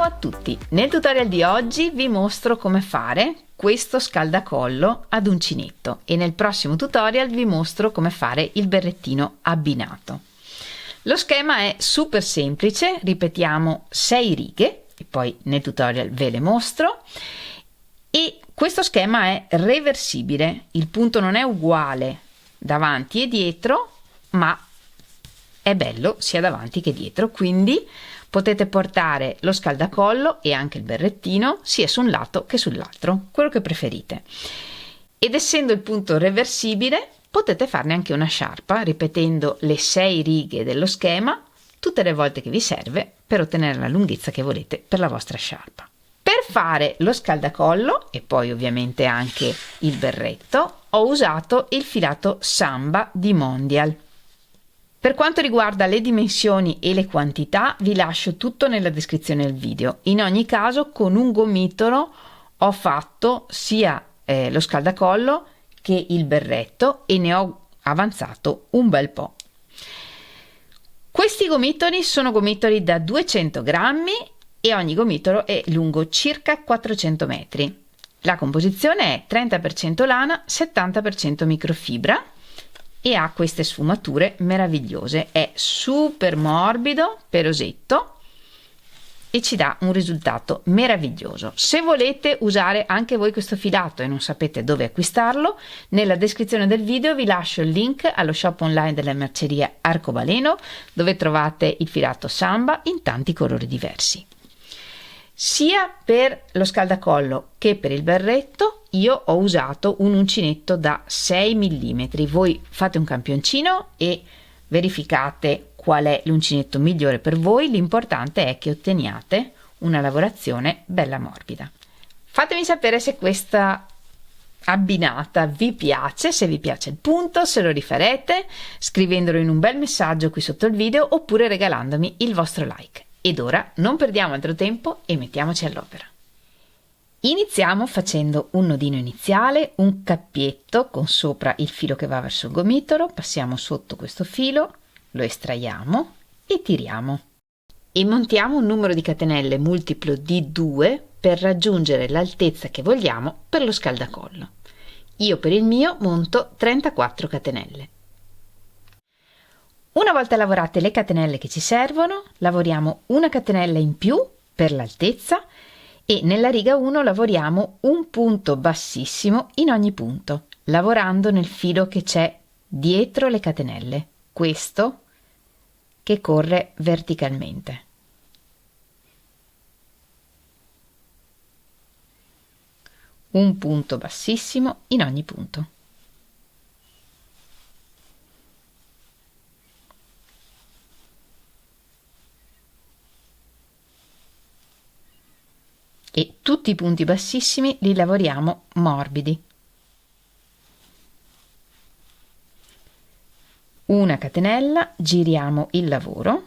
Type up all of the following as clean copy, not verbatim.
Ciao a tutti! Nel tutorial di oggi vi mostro come fare questo scaldacollo ad uncinetto e nel prossimo tutorial vi mostro come fare il berrettino abbinato. Lo schema è super semplice, ripetiamo 6 righe e poi nel tutorial ve le mostro, e questo schema è reversibile, il punto non è uguale davanti e dietro, ma è bello sia davanti che dietro, quindi potete portare lo scaldacollo e anche il berrettino sia su un lato che sull'altro, quello che preferite. Ed essendo il punto reversibile, potete farne anche una sciarpa ripetendo le 6 righe dello schema tutte le volte che vi serve per ottenere la lunghezza che volete per la vostra sciarpa. Per fare lo scaldacollo e poi ovviamente anche il berretto ho usato il filato Samba di Mondial. Per quanto riguarda le dimensioni e le quantità vi lascio tutto nella descrizione del video. In ogni caso con un gomitolo ho fatto sia lo scaldacollo che il berretto e ne ho avanzato un bel po'. Questi gomitoli sono gomitoli da 200 grammi e ogni gomitolo è lungo circa 400 metri. La composizione è 30% lana, 70% microfibra e ha queste sfumature meravigliose. È super morbido, pelosetto e ci dà un risultato meraviglioso. Se volete usare anche voi questo filato e non sapete dove acquistarlo, nella descrizione del video vi lascio il link allo shop online della merceria Arcobaleno, dove trovate il filato Samba in tanti colori diversi. Sia per lo scaldacollo che per il berretto io ho usato un uncinetto da 6 mm. Voi fate un campioncino e verificate qual è l'uncinetto migliore per voi. L'importante è che otteniate una lavorazione bella morbida. Fatemi sapere se questa abbinata vi piace, se vi piace il punto, se lo rifarete scrivendolo in un bel messaggio qui sotto il video oppure regalandomi il vostro like. Ed ora non perdiamo altro tempo e mettiamoci all'opera. Iniziamo facendo un nodino iniziale, un cappietto con sopra il filo che va verso il gomitolo, passiamo sotto questo filo, lo estraiamo e tiriamo. E montiamo un numero di catenelle multiplo di 2 per raggiungere l'altezza che vogliamo per lo scaldacollo. Io per il mio monto 34 catenelle. Una volta lavorate le catenelle che ci servono, lavoriamo una catenella in più per l'altezza e nella riga 1 lavoriamo un punto bassissimo in ogni punto, lavorando nel filo che c'è dietro le catenelle, questo che corre verticalmente. Un punto bassissimo in ogni punto. E tutti i punti bassissimi li lavoriamo morbidi. Una catenella, giriamo il lavoro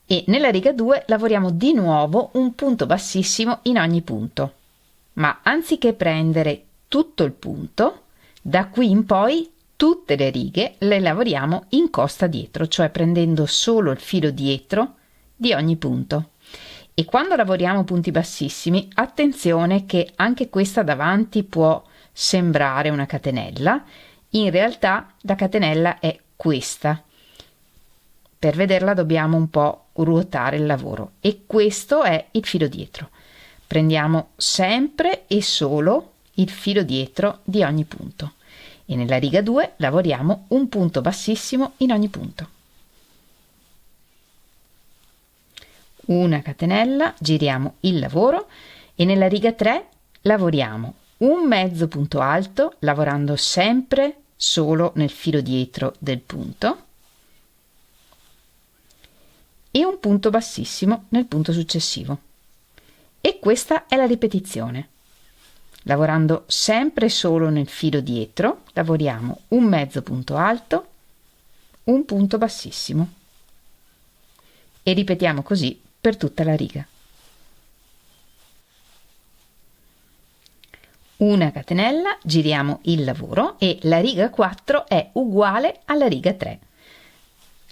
e nella riga 2 lavoriamo di nuovo un punto bassissimo in ogni punto, ma anziché prendere tutto il punto, da qui in poi tutte le righe le lavoriamo in costa dietro, cioè prendendo solo il filo dietro di ogni punto. E quando lavoriamo punti bassissimi, attenzione che anche questa davanti può sembrare una catenella, in realtà la catenella è questa. Per vederla dobbiamo un po' ruotare il lavoro e questo è il filo dietro. Prendiamo sempre e solo il filo dietro di ogni punto e nella riga 2 lavoriamo un punto bassissimo in ogni punto. Una catenella, giriamo il lavoro e nella riga 3 lavoriamo un mezzo punto alto lavorando sempre solo nel filo dietro del punto e un punto bassissimo nel punto successivo. E questa è la ripetizione. Lavorando sempre solo nel filo dietro lavoriamo un mezzo punto alto, un punto bassissimo e ripetiamo così per tutta la riga. Una catenella, giriamo il lavoro e la riga 4 è uguale alla riga 3.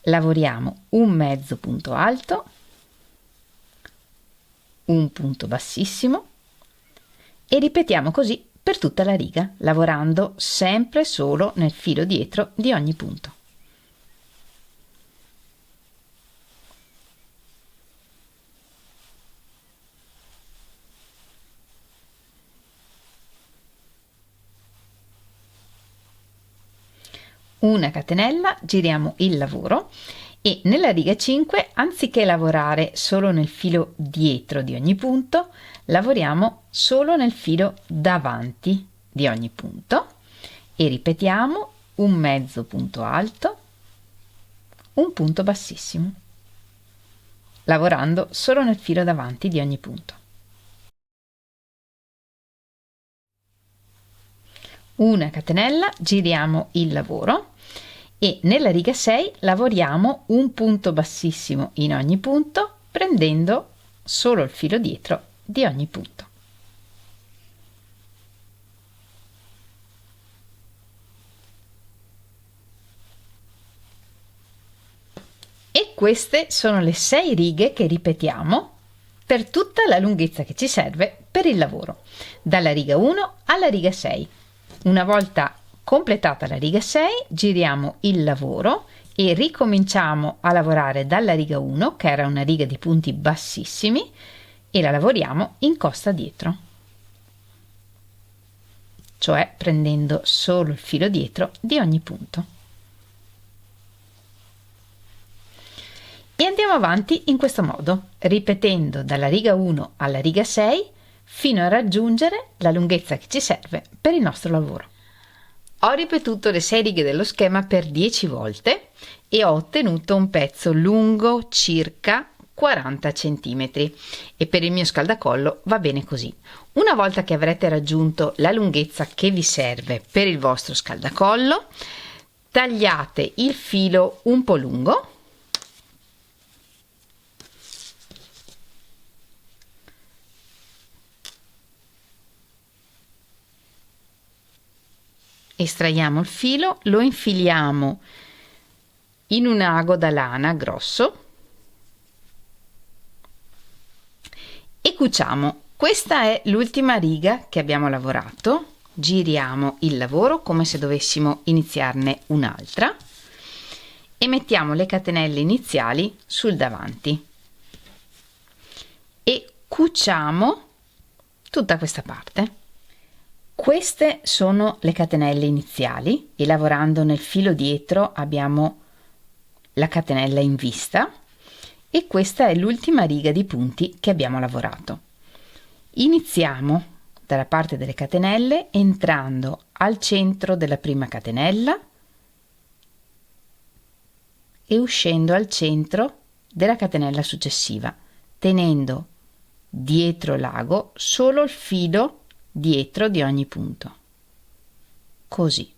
Lavoriamo un mezzo punto alto, un punto bassissimo e ripetiamo così per tutta la riga, lavorando sempre solo nel filo dietro di ogni punto. Una catenella, giriamo il lavoro e nella riga 5, anziché lavorare solo nel filo dietro di ogni punto, lavoriamo solo nel filo davanti di ogni punto e ripetiamo un mezzo punto alto, un punto bassissimo, lavorando solo nel filo davanti di ogni punto. Una catenella, giriamo il lavoro e nella riga 6 lavoriamo un punto bassissimo in ogni punto, prendendo solo il filo dietro di ogni punto. E queste sono le 6 righe che ripetiamo per tutta la lunghezza che ci serve per il lavoro, dalla riga 1 alla riga 6. Una volta completata la riga 6, giriamo il lavoro e ricominciamo a lavorare dalla riga 1, che era una riga di punti bassissimi, e la lavoriamo in costa dietro, cioè prendendo solo il filo dietro di ogni punto. E andiamo avanti in questo modo, ripetendo dalla riga 1 alla riga 6 fino a raggiungere la lunghezza che ci serve per il nostro lavoro. Ho ripetuto le 6 righe dello schema per 10 volte e ho ottenuto un pezzo lungo circa 40 cm e per il mio scaldacollo va bene così. Una volta che avrete raggiunto la lunghezza che vi serve per il vostro scaldacollo, tagliate il filo un po' lungo estraiamo il filo, lo infiliamo in un ago da lana grosso e cuciamo. Questa è l'ultima riga che abbiamo lavorato. Giriamo il lavoro come se dovessimo iniziarne un'altra e mettiamo le catenelle iniziali sul davanti e cuciamo tutta questa parte. Queste sono le catenelle iniziali e lavorando nel filo dietro abbiamo la catenella in vista e questa è l'ultima riga di punti che abbiamo lavorato. Iniziamo dalla parte delle catenelle entrando al centro della prima catenella e uscendo al centro della catenella successiva, tenendo dietro l'ago solo il filo dietro di ogni punto, così.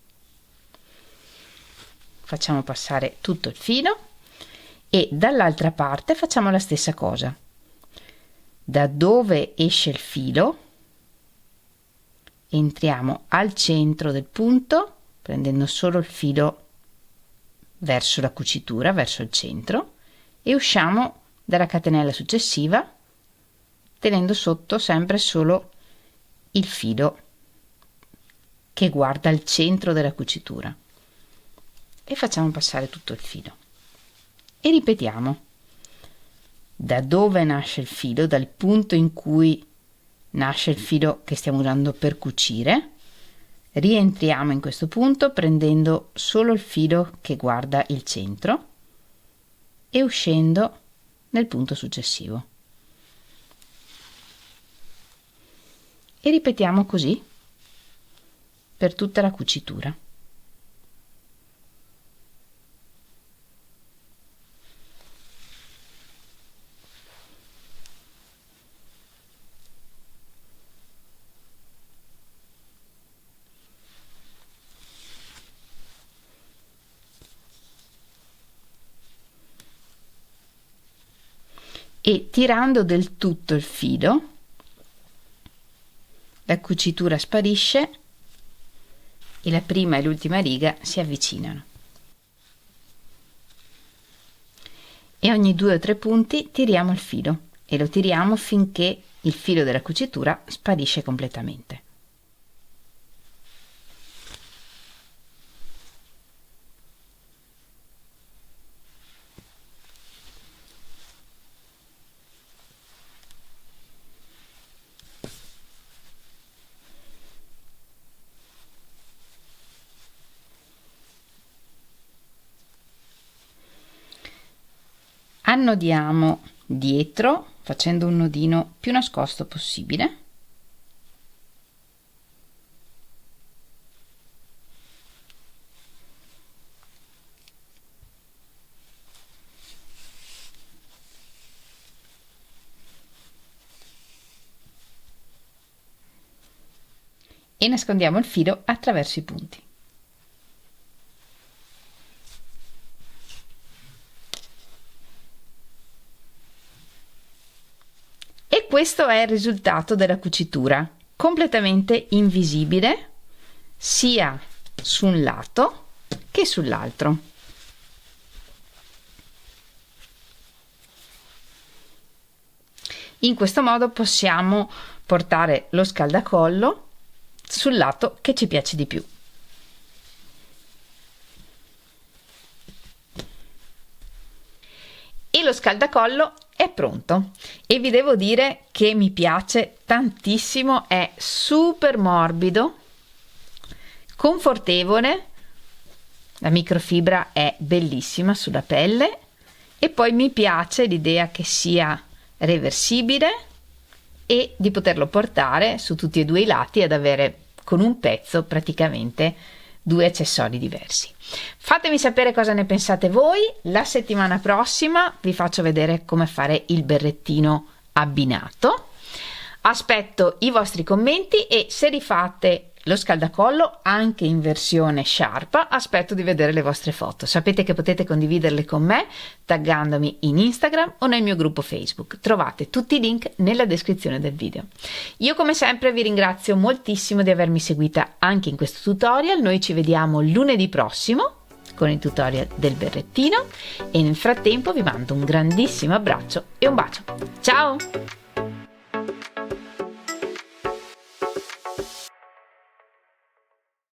Facciamo passare tutto il filo e dall'altra parte facciamo la stessa cosa. Da dove esce il filo entriamo al centro del punto prendendo solo il filo verso la cucitura, verso il centro, e usciamo dalla catenella successiva tenendo sotto sempre solo il filo che guarda il centro della cucitura e facciamo passare tutto il filo e ripetiamo da dove nasce il filo, dal punto in cui nasce il filo che stiamo usando per cucire, rientriamo in questo punto prendendo solo il filo che guarda il centro e uscendo nel punto successivo. E ripetiamo così per tutta la cucitura. E tirando del tutto il filo, la cucitura sparisce e la prima e l'ultima riga si avvicinano. E ogni 2 o 3 punti tiriamo il filo e lo tiriamo finché il filo della cucitura sparisce completamente. Annodiamo dietro facendo un nodino più nascosto possibile. E nascondiamo il filo attraverso i punti. E questo è il risultato della cucitura, completamente invisibile sia su un lato che sull'altro. In questo modo possiamo portare lo scaldacollo sul lato che ci piace di più. E lo scaldacollo è pronto e vi devo dire che mi piace tantissimo, è super morbido, confortevole, la microfibra è bellissima sulla pelle e poi mi piace l'idea che sia reversibile e di poterlo portare su tutti e due i lati ed avere con un pezzo praticamente due accessori diversi. Fatemi sapere cosa ne pensate voi. La settimana prossima vi faccio vedere come fare il berrettino abbinato. Aspetto i vostri commenti e se rifate lo scaldacollo anche in versione sciarpa aspetto di vedere le vostre foto. Sapete che potete condividerle con me taggandomi in Instagram o nel mio gruppo Facebook. Trovate tutti i link nella descrizione del video. Io come sempre vi ringrazio moltissimo di avermi seguita anche in questo tutorial. Noi ci vediamo lunedì prossimo con il tutorial del berrettino e nel frattempo vi mando un grandissimo abbraccio e un bacio. Ciao!